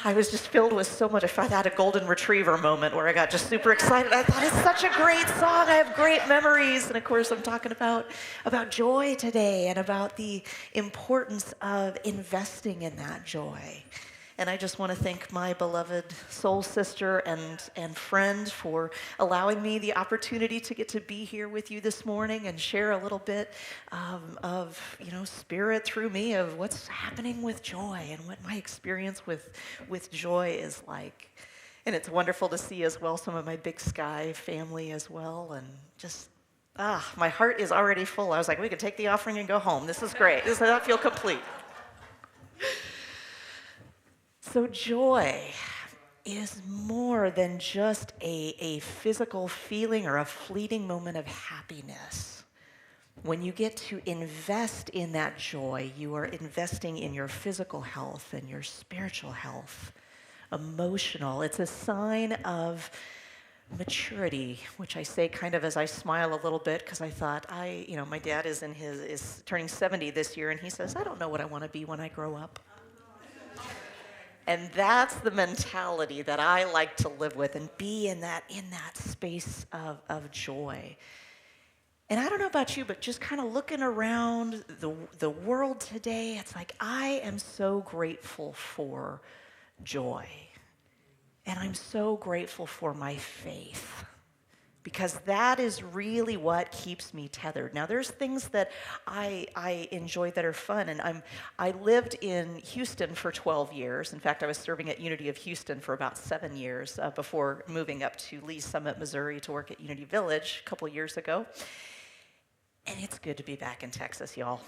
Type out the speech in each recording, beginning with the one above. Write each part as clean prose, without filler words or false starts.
I was just filled with so much. I had a golden retriever moment where I got just super excited. I thought, it's such a great song. I have great memories. And of course, I'm talking about joy today and about the importance of investing in that joy. And I just want to thank my beloved soul sister and friend for allowing me the opportunity to get to be here with you this morning and share a little bit of spirit through me of what's happening with joy and what my experience with joy is like. And it's wonderful to see as well some of my Big Sky family as well. And just, my heart is already full. I was like, we could take the offering and go home. This is great. I feel complete. So joy is more than just a physical feeling or a fleeting moment of happiness. When you get to invest in that joy, you are investing in your physical health and your spiritual health, emotional. It's a sign of maturity, which I say kind of as I smile a little bit because I thought, my dad is turning 70 this year, and he says, I don't know what I want to be when I grow up. And that's the mentality that I like to live with and be in that space of joy. And I don't know about you, but just kind of looking around the world today, it's like I am so grateful for joy. And I'm so grateful for my faith. Because that is really what keeps me tethered. Now, there's things that I enjoy that are fun, and I lived in Houston for 12 years. In fact, I was serving at Unity of Houston for about 7 years before moving up to Lee's Summit, Missouri to work at Unity Village a couple years ago. And it's good to be back in Texas, y'all.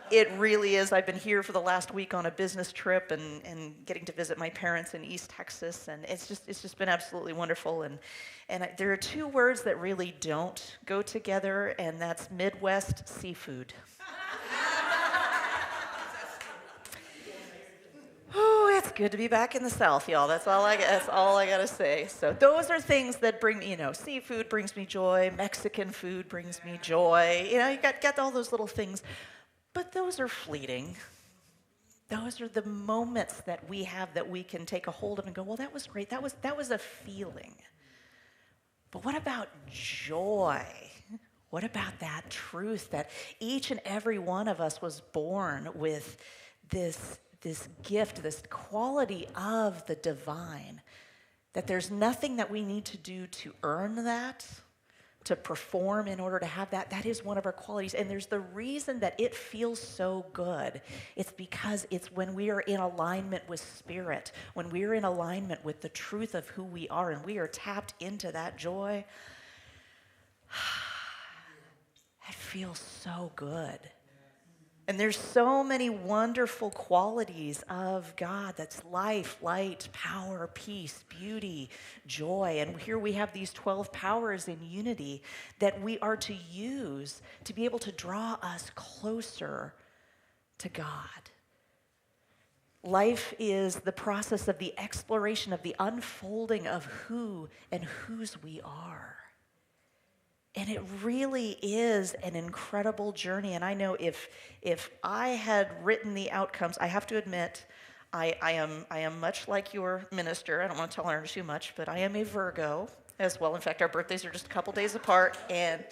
It really is. I've been here for the last week on a business trip and getting to visit my parents in East Texas, and it's just been absolutely wonderful. And there are two words that really don't go together, and that's Midwest seafood. Oh, it's good to be back in the South, y'all. That's all I got to say. So those are things that bring me, seafood brings me joy. Mexican food brings me joy. You got all those little things. But those are fleeting. Those are the moments that we have that we can take a hold of and go, well, that was great. That was a feeling. But what about joy? What about that truth that each and every one of us was born with this gift, this quality of the divine, that there's nothing that we need to do to earn that, to perform in order to have that. That is one of our qualities. And there's the reason that it feels so good. It's because it's when we are in alignment with spirit, when we are in alignment with the truth of who we are, and we are tapped into that joy. It feels so good. And there's so many wonderful qualities of God. That's life, light, power, peace, beauty, joy. And here we have these 12 powers in unity that we are to use to be able to draw us closer to God. Life is the process of the exploration of the unfolding of who and whose we are. And it really is an incredible journey. And I know if I had written the outcomes, I have to admit, I am much like your minister. I don't want to tell her too much, but I am a Virgo as well. In fact, our birthdays are just a couple days apart, and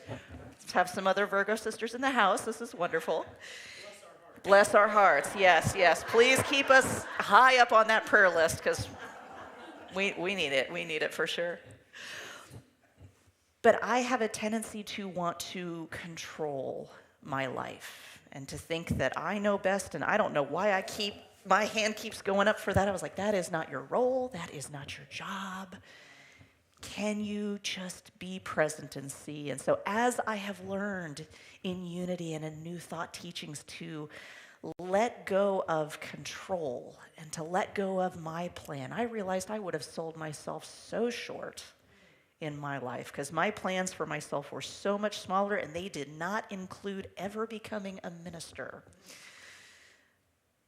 have some other Virgo sisters in the house. This is wonderful. Bless our hearts. Yes. Please keep us high up on that prayer list, because we need it. We need it for sure. But I have a tendency to want to control my life and to think that I know best, and I don't know why my hand keeps going up for that. I was like, that is not your role. That is not your job. Can you just be present and see? And so as I have learned in Unity and in New Thought teachings to let go of control and to let go of my plan, I realized I would have sold myself so short in my life, because my plans for myself were so much smaller, and they did not include ever becoming a minister.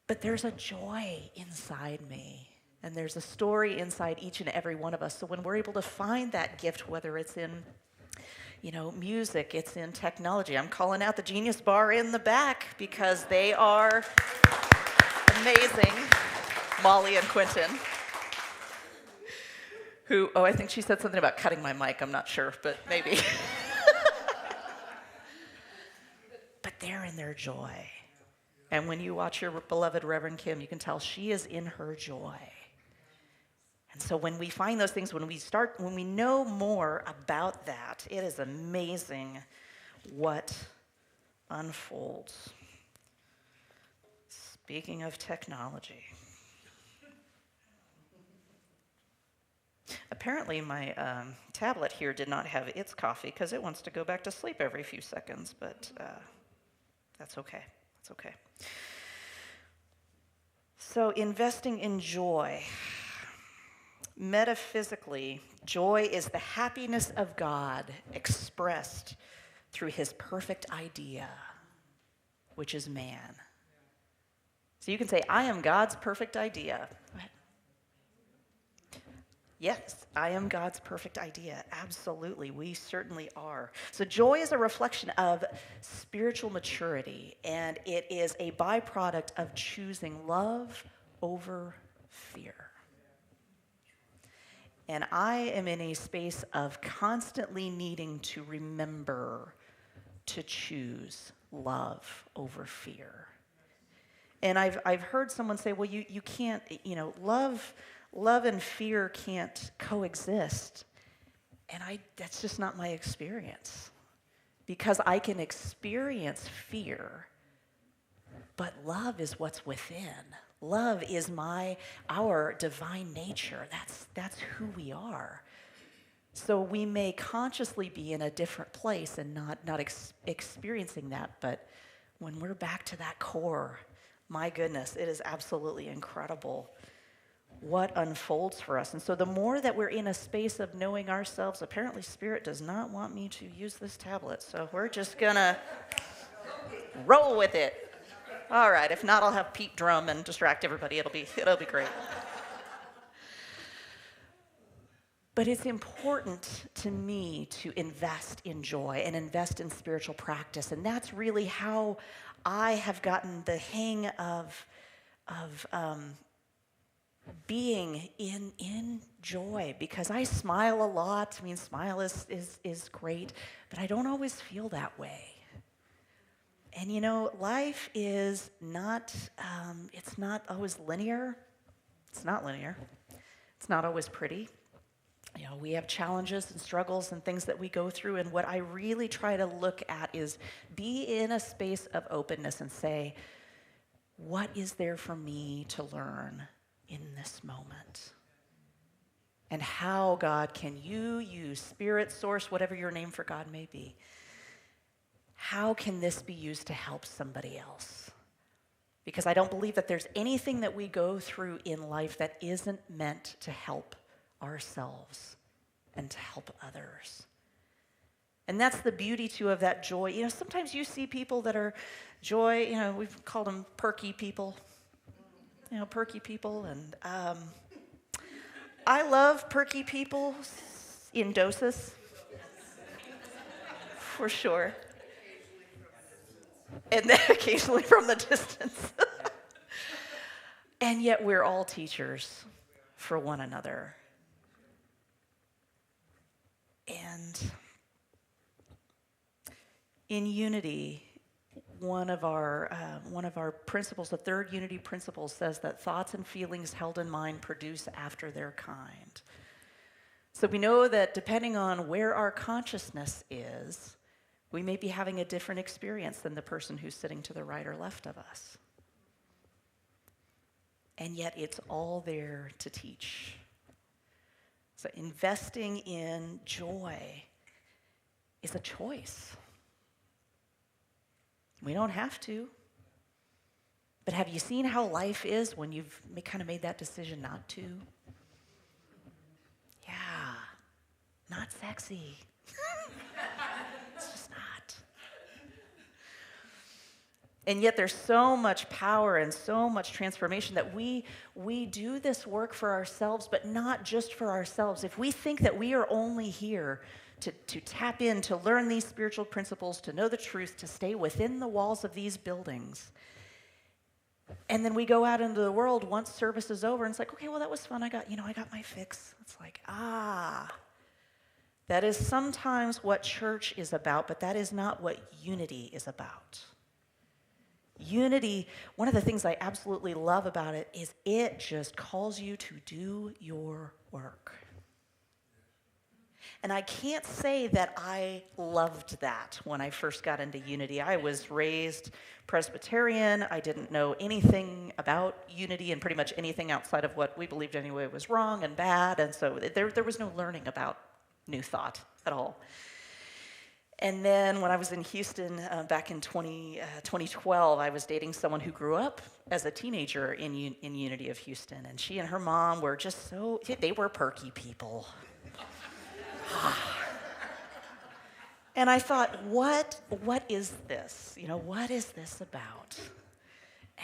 But there's a joy inside me, and there's a story inside each and every one of us. So when we're able to find that gift, whether it's in music, it's in technology. I'm calling out the Genius Bar in the back because they are amazing. Molly and Quentin, who, I think she said something about cutting my mic. I'm not sure, but maybe. But they're in their joy. And when you watch your beloved Reverend Kim, you can tell she is in her joy. And so when we find those things, when we know more about that, it is amazing what unfolds. Speaking of technology. Apparently my tablet here did not have its coffee because it wants to go back to sleep every few seconds, but that's okay. That's okay. So investing in joy. Metaphysically, joy is the happiness of God expressed through his perfect idea, which is man. So you can say, I am God's perfect idea. Go ahead. Yes, I am God's perfect idea. Absolutely, we certainly are. So joy is a reflection of spiritual maturity, and it is a byproduct of choosing love over fear. And I am in a space of constantly needing to remember to choose love over fear. And I've heard someone say, well, you can't, love and fear can't coexist. And that's just not my experience. Because I can experience fear, but love is what's within. Love is our divine nature. That's who we are. So we may consciously be in a different place and not experiencing that, but when we're back to that core, my goodness, it is absolutely incredible what unfolds for us. And so the more that we're in a space of knowing ourselves, apparently Spirit does not want me to use this tablet, so we're just gonna roll with it. All right, if not, I'll have Pete drum and distract everybody. It'll be great. But it's important to me to invest in joy and invest in spiritual practice. And that's really how I have gotten the hang of being in joy, because I smile a lot. I mean, smile is great, but I don't always feel that way. And life is not, it's not always linear. It's not linear. It's not always pretty. We have challenges and struggles and things that we go through. And what I really try to look at is be in a space of openness and say, what is there for me to learn in this moment? And how, God, can you use Spirit, Source, whatever your name for God may be, how can this be used to help somebody else? Because I don't believe that there's anything that we go through in life that isn't meant to help ourselves and to help others. And that's the beauty, too, of that joy. Sometimes you see people that are joy, we've called them perky people. Perky people. And I love perky people in doses, for sure. And then occasionally from the distance. And yet we're all teachers for one another. And in unity, one of our principles, the third unity principle, says that thoughts and feelings held in mind produce after their kind. So we know that depending on where our consciousness is, we may be having a different experience than the person who's sitting to the right or left of us. And yet it's all there to teach. So investing in joy is a choice. We don't have to. But have you seen how life is when you've kind of made that decision not to? Yeah, not sexy. It's just not. And yet there's so much power and so much transformation that we do this work for ourselves, but not just for ourselves. If we think that we are only here to tap in, to learn these spiritual principles, to know the truth, to stay within the walls of these buildings, And then we go out into the world once service is over, and it's like, okay, well, that was fun. I got my fix. It's like, that is sometimes what church is about, but that is not what unity is about. Unity, one of the things I absolutely love about it is it just calls you to do your work. And I can't say that I loved that when I first got into unity. I was raised Presbyterian. I didn't know anything about unity, and pretty much anything outside of what we believed anyway was wrong and bad. And so there was no learning about New Thought at all. And then when I was in Houston back in 2012, I was dating someone who grew up as a teenager in Unity of Houston. And she and her mom were just they were perky people. And I thought, what is this? What is this about?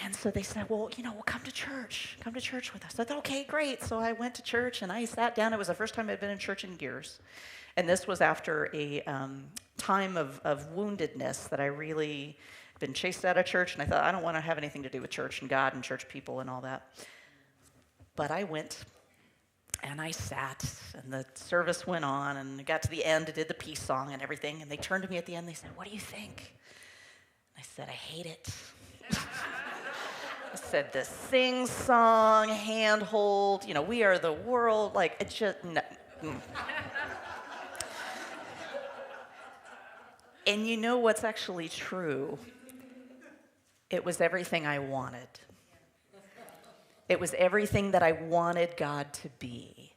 And so they said, well, come to church. Come to church with us. I thought, okay, great. So I went to church and I sat down. It was the first time I'd been in church in years. And this was after a time of woundedness that I really been chased out of church. And I thought, I don't want to have anything to do with church and God and church people and all that. But I went. And I sat, and the service went on, and I got to the end, I did the peace song and everything, and they turned to me at the end, they said, what do you think? I said, I hate it. I said, the sing-song, handhold, we are the world, like, it's just, no. And you know what's actually true? It was everything I wanted. It was everything that I wanted God to be,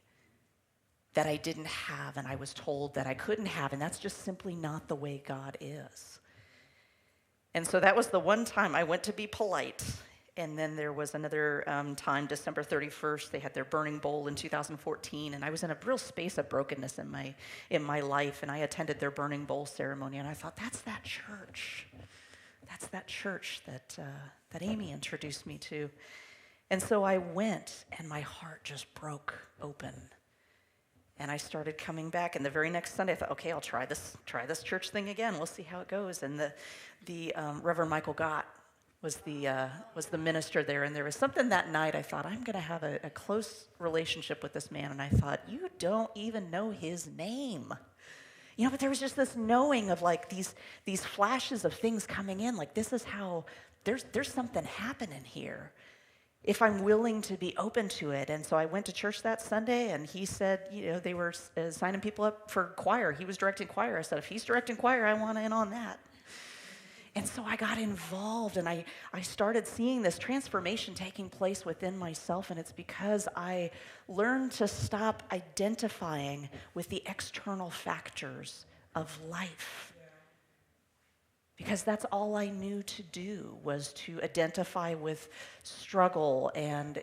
that I didn't have, and I was told that I couldn't have, and that's just simply not the way God is. And so that was the one time I went to be polite, and then there was another time, December 31st, they had their burning bowl in 2014, and I was in a real space of brokenness in my life, and I attended their burning bowl ceremony, and I thought, that's that church. That's that church that Amy introduced me to. And so I went, and my heart just broke open. And I started coming back, and the very next Sunday I thought, okay, I'll try this church thing again. We'll see how it goes. And the Reverend Michael Gott was the minister there, and there was something that night I thought, I'm going to have a close relationship with this man. And I thought, you don't even know his name. But there was just this knowing of like these flashes of things coming in, like this is how, there's something happening here, if I'm willing to be open to it. And so I went to church that Sunday, and he said, they were signing people up for choir. He was directing choir. I said, if he's directing choir, I want in on that. And so I got involved, and I started seeing this transformation taking place within myself, and it's because I learned to stop identifying with the external factors of life. Because that's all I knew to do, was to identify with struggle and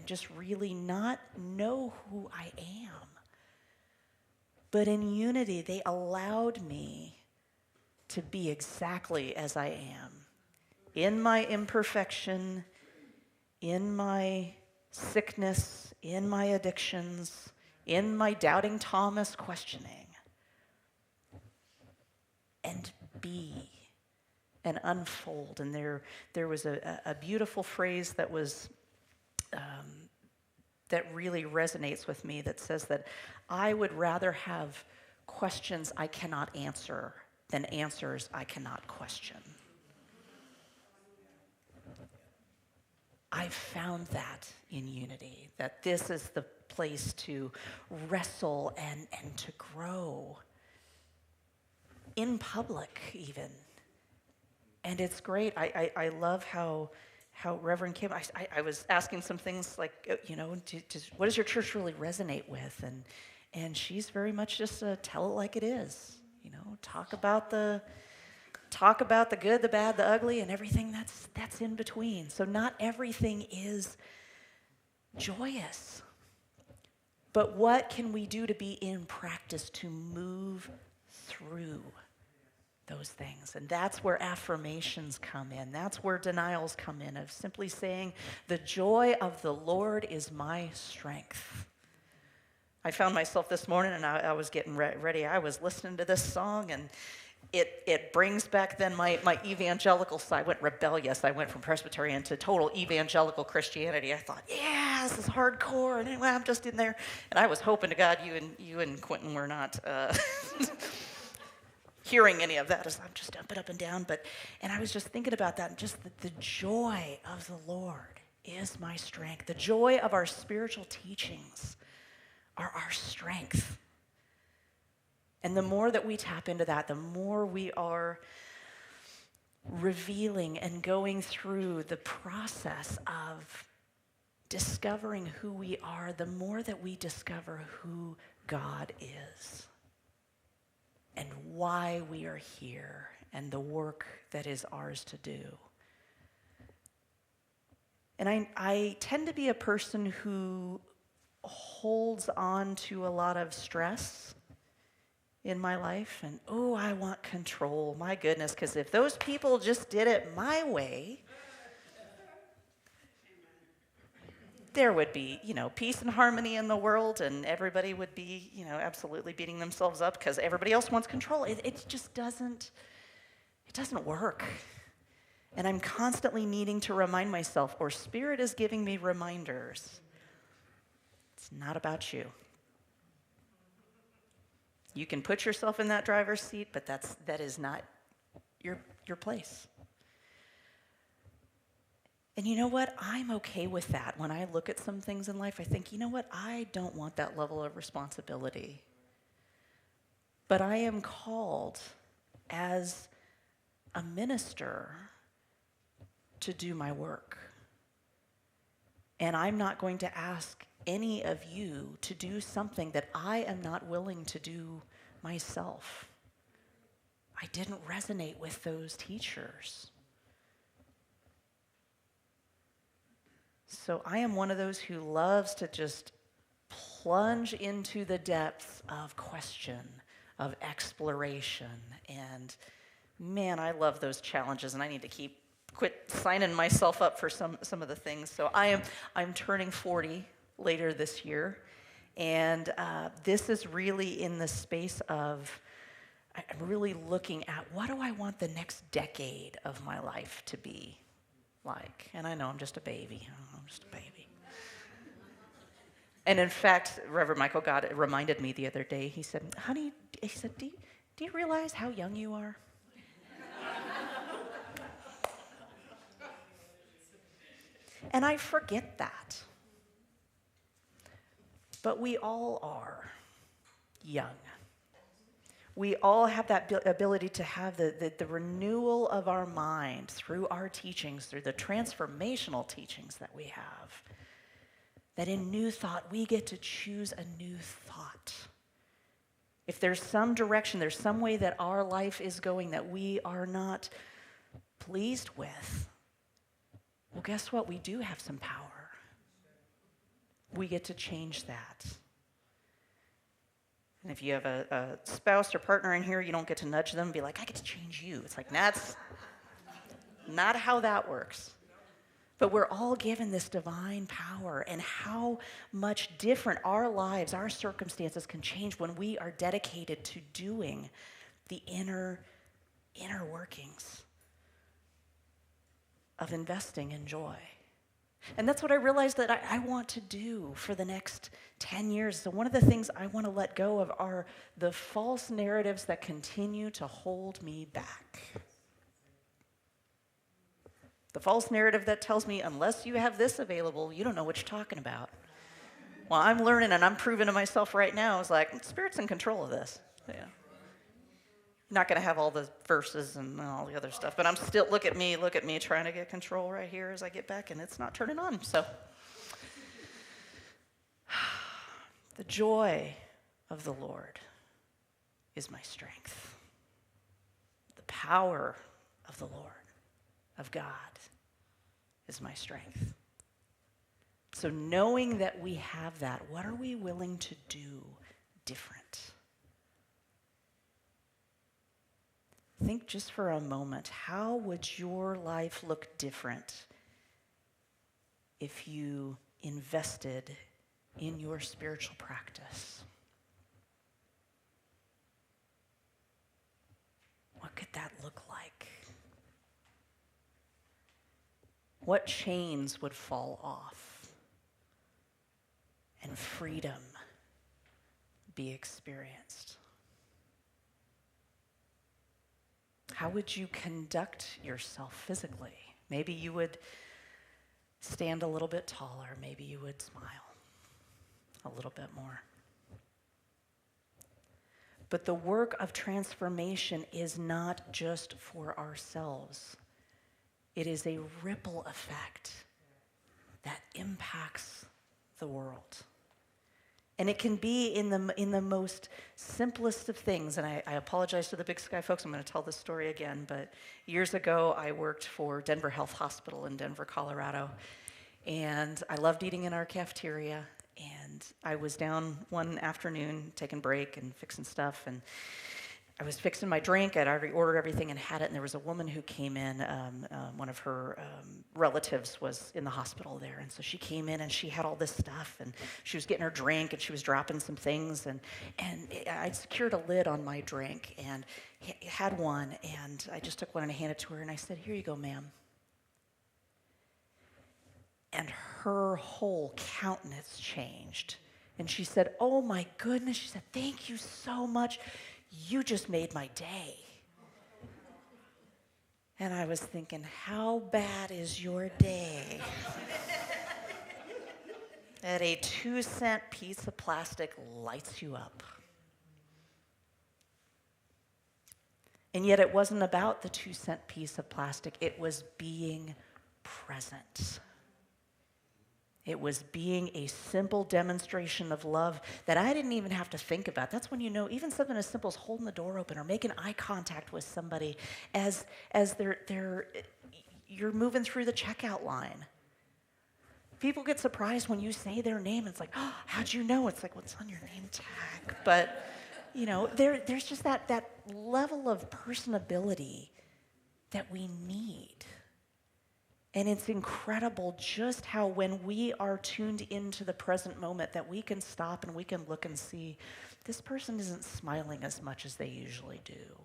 just really not know who I am. But in unity, they allowed me to be exactly as I am. In my imperfection, in my sickness, in my addictions, in my doubting Thomas questioning. And be. And unfold. And there was a beautiful phrase that was that really resonates with me, that says that I would rather have questions I cannot answer than answers I cannot question. I've found that in unity, that this is the place to wrestle and to grow in public even. And it's great. I love how Reverend Kim, I was asking some things like, what does your church really resonate with? And she's very much just tell it like it is. Talk about the good, the bad, the ugly, and everything that's in between. So not everything is joyous. But what can we do to be in practice to move through those things? And that's where affirmations come in. That's where denials come in, of simply saying, the joy of the Lord is my strength. I found myself this morning, and I was getting ready. I was listening to this song, it brings back then my evangelical side. I went rebellious. I went from Presbyterian to total evangelical Christianity. I thought, yeah, this is hardcore. And anyway, I'm just in there. And I was hoping to God you and Quentin were not hearing any of that as I'm just jumping up and down. And I was just thinking about that, and just the joy of the Lord is my strength. The joy of our spiritual teachings are our strength. And the more that we tap into that, the more we are revealing and going through the process of discovering who we are, the more that we discover who God is and why we are here and the work that is ours to do. And I tend to be a person who holds on to a lot of stress in my life, and I want control. My goodness, because if those people just did it my way, there would be, peace and harmony in the world, and everybody would be, absolutely beating themselves up because everybody else wants control. It just doesn't work. And I'm constantly needing to remind myself, or Spirit is giving me reminders. It's not about you. You can put yourself in that driver's seat, but that is not your place. And you know what? I'm okay with that. When I look at some things in life, I think, you know what? I don't want that level of responsibility. But I am called as a minister to do my work. And I'm not going to ask any of you to do something that I am not willing to do myself. I didn't resonate with those teachers. So I am one of those who loves to just plunge into the depths of question, of exploration. And man, I love those challenges, and I need to quit signing myself up for some of the things. So I'm turning 40 later this year, and this is really in the space of, I'm really looking at what do I want the next decade of my life to be like. And I know I'm just a baby. And in fact, Reverend Michael God reminded me the other day, he said, honey, do you realize how young you are? And I forget that. But we all are young. We all have that ability to have the renewal of our mind through our teachings, through the transformational teachings that we have. That in New Thought, we get to choose a new thought. If there's some direction, there's some way that our life is going that we are not pleased with, well, guess what? We do have some power. We get to change that. And if you have a spouse or partner in here, you don't get to nudge them and be like, I get to change you. It's like, that's not how that works. But we're all given this divine power, and how much different our lives, our circumstances can change when we are dedicated to doing the inner workings of investing in joy. And that's what I realized that I want to do for the next 10 years. So one of the things I want to let go of are the false narratives that continue to hold me back. The false narrative that tells me, unless you have this available, you don't know what you're talking about. Well, I'm learning and I'm proving to myself right now, it's like, Spirit's in control of this. Yeah. Not going to have all the verses and all the other stuff, but I'm still, look at me trying to get control right here as I get back, and it's not turning on. So the joy of the Lord is my strength. The power of the Lord, of God, is my strength. So knowing that we have that, what are we willing to do different? Think just for a moment, how would your life look different if you invested in your spiritual practice? what could that look like? What chains would fall off and freedom be experienced? How would you conduct yourself physically? Maybe you would stand a little bit taller. Maybe you would smile a little bit more. But the work of transformation is not just for ourselves. It is a ripple effect that impacts the world. And it can be in the most simplest of things. And I apologize to the Big Sky folks. I'm going to tell this story again. But years ago, I worked for Denver Health Hospital in Denver, Colorado. And I loved eating in our cafeteria. And I was down one afternoon taking a break and fixing stuff. And I was fixing my drink. I'd already ordered everything and had it. And there was a woman who came in. One of her relatives was in the hospital there. And so she came in and she had all this stuff. And she was getting her drink and she was dropping some things. And I'd secured a lid on my drink and had one. And I just took one and I handed it to her. And I said, "Here you go, ma'am." And her whole countenance changed. And she said, "Oh my goodness." She said, "Thank you so much. You just made my day." And I was thinking, how bad is your day? That a 2-cent piece of plastic lights you up. And yet it wasn't about the 2-cent piece of plastic. It was being present. It was being a simple demonstration of love that I didn't even have to think about. That's when you know even something as simple as holding the door open or making eye contact with somebody as you're moving through the checkout line. People get surprised when you say their name. It's like, "Oh, how'd you know?" It's like, "What's on your name tag?" But you know, there's just that level of personability that we need. And it's incredible just how when we are tuned into the present moment that we can stop and we can look and see, this person isn't smiling as much as they usually do.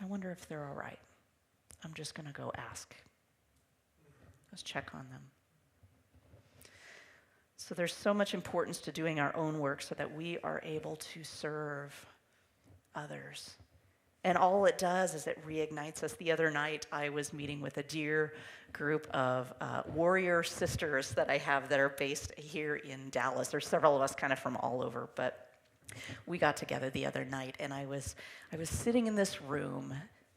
I wonder if they're all right. I'm just going to go ask. Let's check on them. So there's so much importance to doing our own work so that we are able to serve others. And all it does is it reignites us. The other night, I was meeting with a dear group of warrior sisters that I have that are based here in Dallas. There's several of us kind of from all over, but we got together the other night, and I was sitting in this room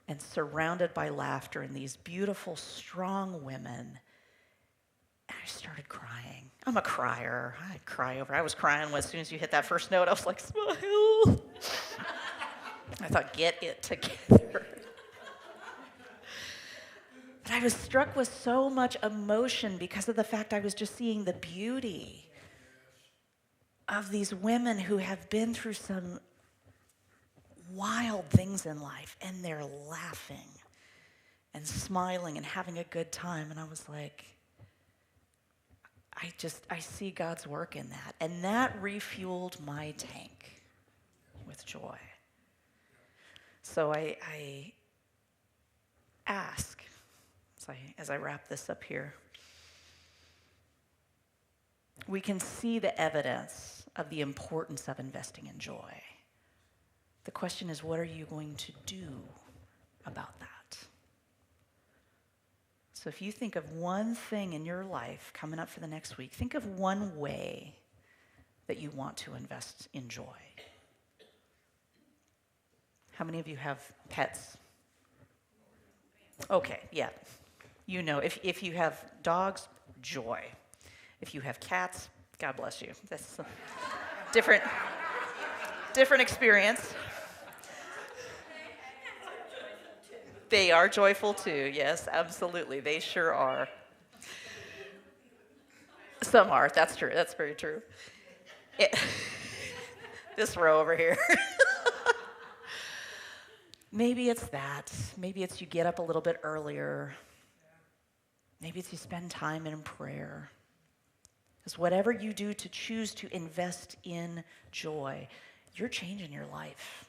and surrounded by laughter and these beautiful, strong women, and I started crying. I'm a crier. I cry over. I was crying as soon as you hit that first note. I was like, "Smile." I thought, get it together. But I was struck with so much emotion because of the fact I was just seeing the beauty of these women who have been through some wild things in life, and they're laughing and smiling and having a good time. And I was like, I see God's work in that. And that refueled my tank with joy. So I ask, as I wrap this up here, we can see the evidence of the importance of investing in joy. The question is, what are you going to do about that? So if you think of one thing in your life coming up for the next week, think of one way that you want to invest in joy. How many of you have pets? Okay, yeah. You know, if you have dogs, joy. If you have cats, God bless you. That's a different experience. They are joyful too, yes, absolutely. They sure are. Some are, that's true, that's very true. This row over here. Maybe it's that. Maybe it's you get up a little bit earlier. Maybe it's you spend time in prayer. Because whatever you do to choose to invest in joy, you're changing your life.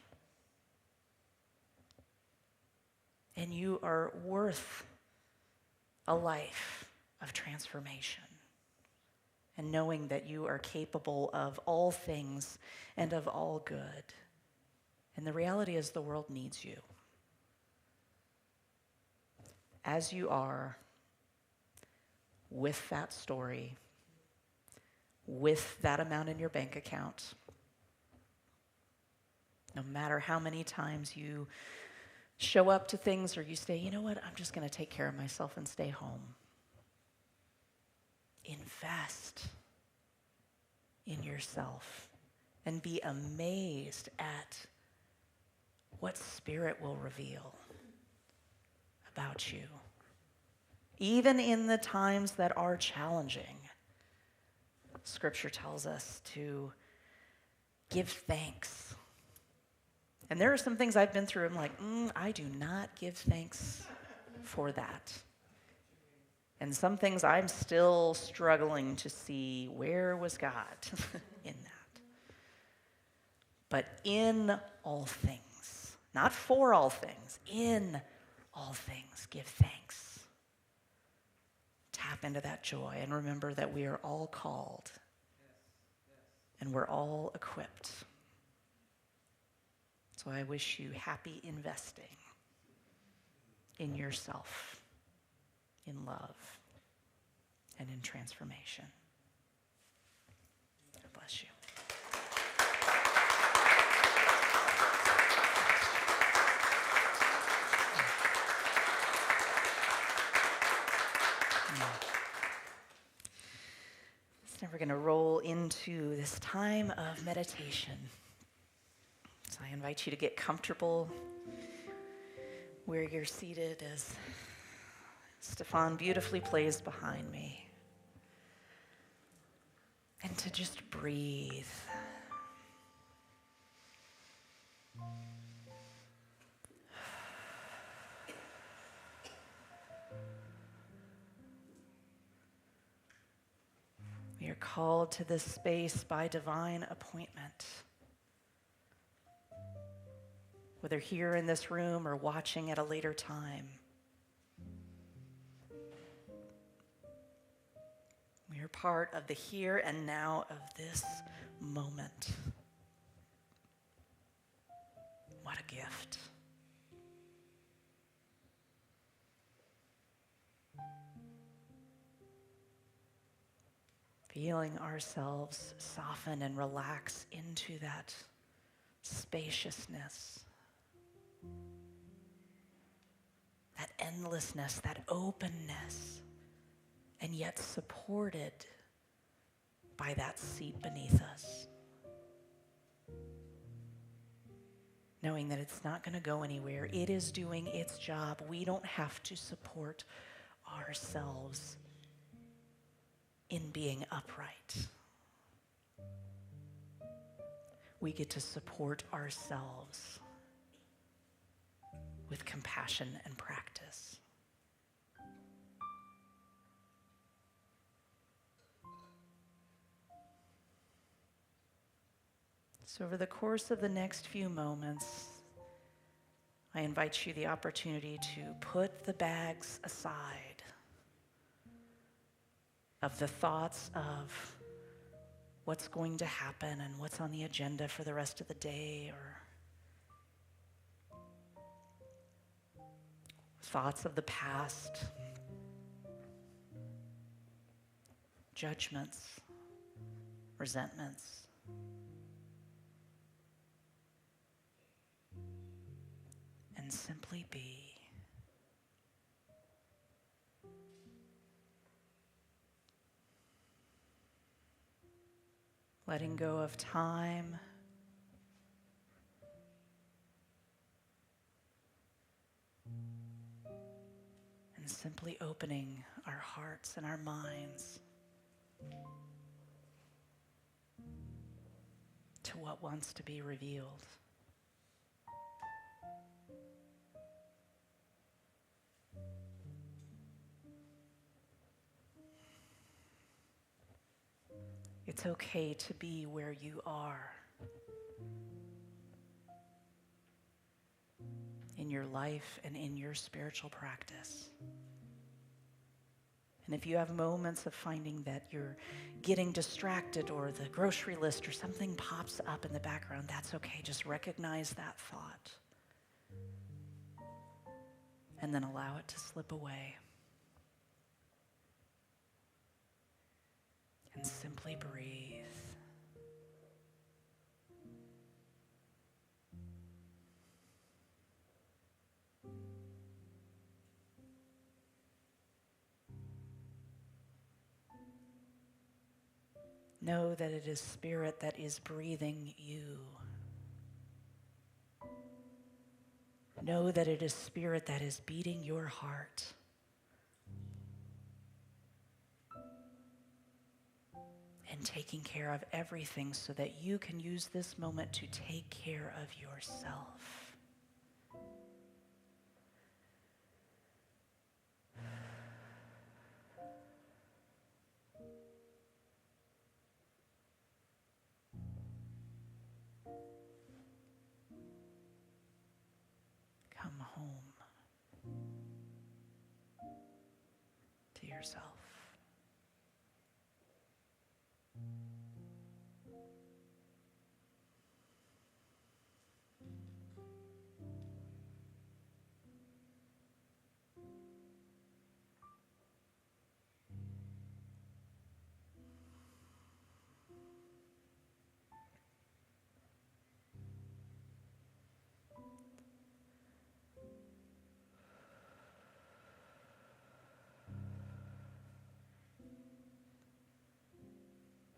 And you are worth a life of transformation. And knowing that you are capable of all things and of all good. And the reality is the world needs you. As you are, with that story, with that amount in your bank account, no matter how many times you show up to things or you say, you know what, I'm just going to take care of myself and stay home. Invest in yourself and be amazed at what Spirit will reveal about you. Even in the times that are challenging, Scripture tells us to give thanks. And there are some things I've been through, I'm like, I do not give thanks for that. And some things I'm still struggling to see, where was God in that? But in all things, not for all things, in all things, give thanks. Tap into that joy and remember that we are all called and we're all equipped. So I wish you happy investing in yourself, in love, and in transformation. God bless you. So we're going to roll into this time of meditation. So I invite you to get comfortable where you're seated as Stefan beautifully plays behind me. And to just breathe. We are called to this space by divine appointment. Whether here in this room or watching at a later time. We are part of the here and now of this moment. What a gift. Feeling ourselves soften and relax into that spaciousness, that endlessness, that openness, and yet supported by that seat beneath us. Knowing that it's not going to go anywhere. It is doing its job. We don't have to support ourselves in being upright. We get to support ourselves with compassion and practice. So over the course of the next few moments, I invite you the opportunity to put the bags aside of the thoughts of what's going to happen and what's on the agenda for the rest of the day, or thoughts of the past, judgments, resentments. And simply be. Letting go of time. And simply opening our hearts and our minds to what wants to be revealed. It's okay to be where you are. in your life and in your spiritual practice. And if you have moments of finding that you're getting distracted or the grocery list or something pops up in the background, that's okay. Just recognize that thought. And then allow it to slip away. And simply breathe. Know that it is Spirit that is breathing you. Know that it is Spirit that is beating your heart. And taking care of everything so that you can use this moment to take care of yourself. Come home to yourself.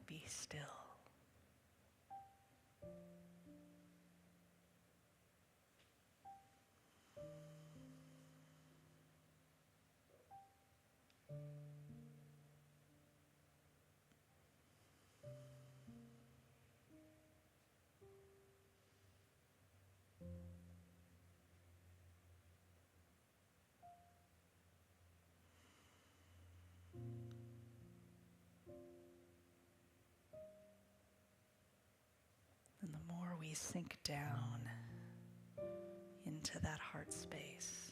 Be still. And the more we sink down into that heart space,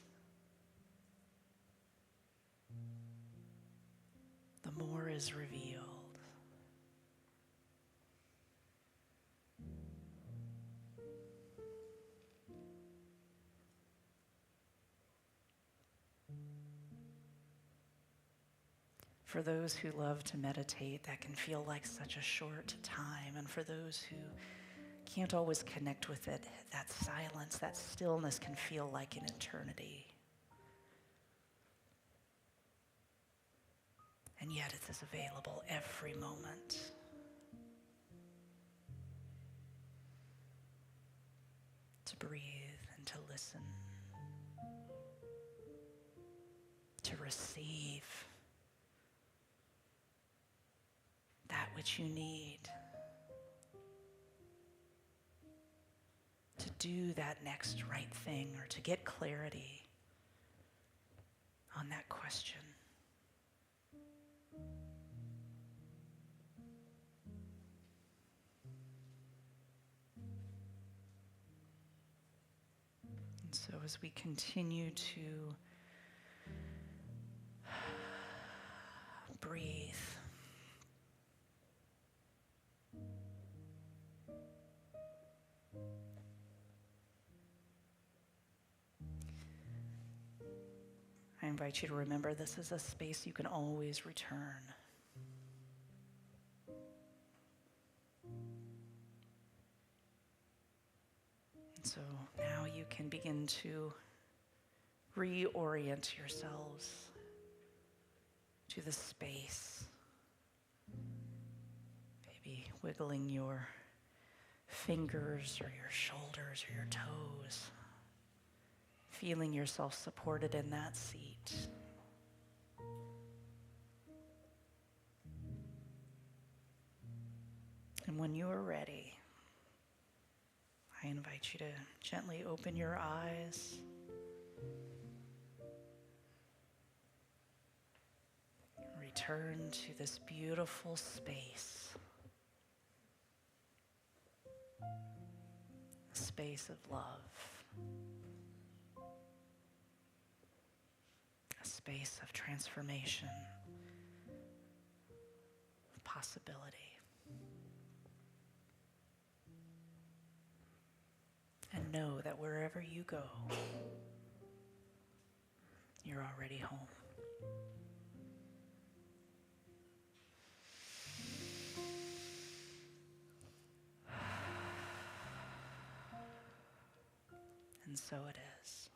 the more is revealed. For those who love to meditate, that can feel like such a short time. And for those who can't always connect with it, that silence, that stillness can feel like an eternity. And yet it is available every moment. To breathe and to listen. To receive that which you need. To do that next right thing or to get clarity on that question. And so as we continue to breathe, I invite you to remember this is a space you can always return. And so now you can begin to reorient yourselves to the space. Maybe wiggling your fingers or your shoulders or your toes. Feeling yourself supported in that seat. And when you are ready, I invite you to gently open your eyes. Return to this beautiful space. A space of love. space of transformation, of possibility. And know that wherever you go, you're already home. And so it is.